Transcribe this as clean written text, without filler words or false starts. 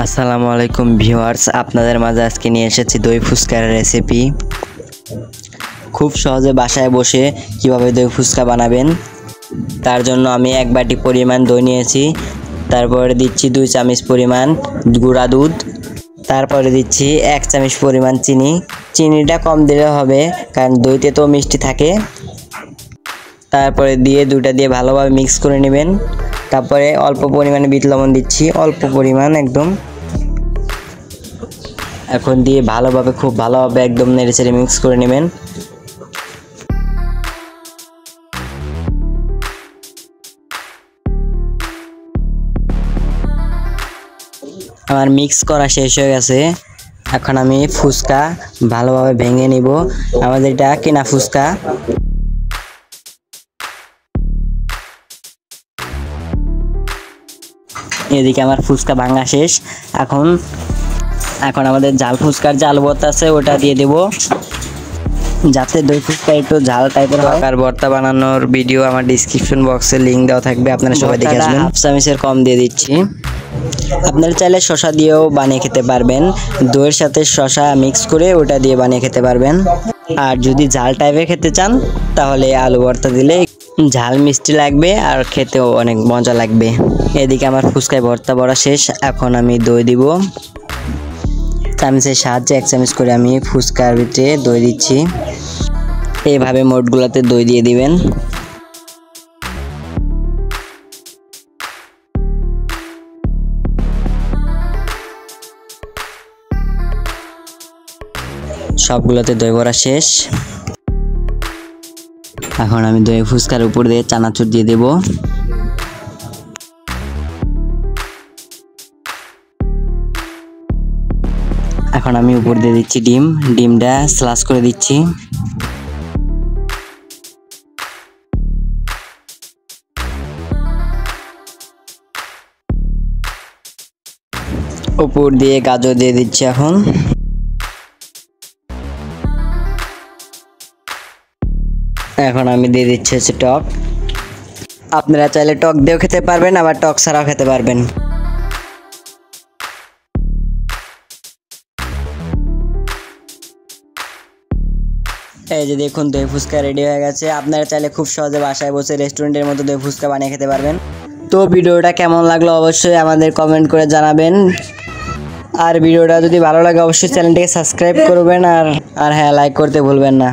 আসসালামু আলাইকুম ভিউয়ার্স, আপনাদের মাঝে আজকে নিয়ে এসেছি দই ফুচকার রেসিপি। খুব সহজে বাসায় বসে কিভাবে দই ফুচকা বানাবেন তার জন্য আমি এক বাটি পরিমাণ দই নিয়েছি। তারপরে দিচ্ছি 2 চামচ পরিমাণ গুঁড়া দুধ। তারপরে দিচ্ছি 1 চামচ পরিমাণ চিনি। চিনিটা কম দিলে হবে, কারণ দইতে তো মিষ্টি থাকে। তারপরে দিয়ে দুটা দিয়ে ভালোভাবে মিক্স করে নেবেন। তারপরে অল্প পরিমাণে বিট লবণ দিচ্ছি, অল্প পরিমাণ একদম। এখন দিয়ে ভালোভাবে খুব ভালোভাবে একদম নেড়েচেড়ে মিক্স করে নেবেন। আমার মিক্স করা শেষ হয়ে গেছে। এখন আমি ফুচকা ভালোভাবে ভেঙে নিব। আমাদের এটা কিনা ফুচকা। এদিকে আমার ফুচকা ভাঙা শেষ। এখন আমাদের ঝাল ফুচকার জাল ভর্তা আছে, ওটা দিয়ে দেব, যাতে দই ফুচকা একটু ঝাল টাইপের হয়। আর ভর্তা বানানোর ভিডিও আমার ডিসক্রিপশন বক্সে লিংক দেওয়া থাকবে, আপনারা সবাই দেখে আসবেন। হাফ চামচের কম দিয়ে দিচ্ছি। আপনারা চাইলে শসা দিয়েও বানিয়ে খেতে পারবেন, দইয়ের সাথে শসা মিক্স করে ওটা দিয়ে বানিয়ে খেতে পারবেন। আর যদি ঝাল টাইপের খেতে চান তাহলে আলু ভর্তা দিলে ঝাল মিষ্টি লাগবে আর খেতেও অনেক মজা লাগবে। এদিকে আমার ফুচকায় ভর্তা ভরা শেষ। এখন আমি দই দিব। চামচের সাহায্যে 1 চামচ করে আমি ফুচকার ভিতরে দই দিচ্ছি। এইভাবে মোটগুলোতে দই দিয়ে দিবেন। সবগুলোতে দই ভরা শেষ। এখন আমি দই ফুচকার উপর দিয়ে চানাচুর দিয়ে দেব। এখন আমি উপর দিয়ে দিচ্ছি ডিমটা স্লাইস করে দিচ্ছি। উপর দিয়ে গাজর দিয়ে দিচ্ছি। এখন আমি দিয়ে দিচ্ছি হচ্ছে টক। আপনারা চাইলে টক দিয়েও খেতে পারবেন, আবার টক ছাড়াও খেতে পারবেন। এই যে দেখুন, দই ফুচকা রেডি হয়ে গেছে। আপনারা চাইলে খুব সহজে বাসায় বসে রেস্টুরেন্টের মতো দই ফুচকা বানিয়ে খেতে পারবেন। তো ভিডিওটা কেমন লাগলো অবশ্যই আমাদের কমেন্ট করে জানাবেন। আর ভিডিওটা যদি ভালো লাগে অবশ্যই চ্যানেলটিকে সাবস্ক্রাইব করবেন। আর হ্যাঁ, লাইক করতে ভুলবেন না।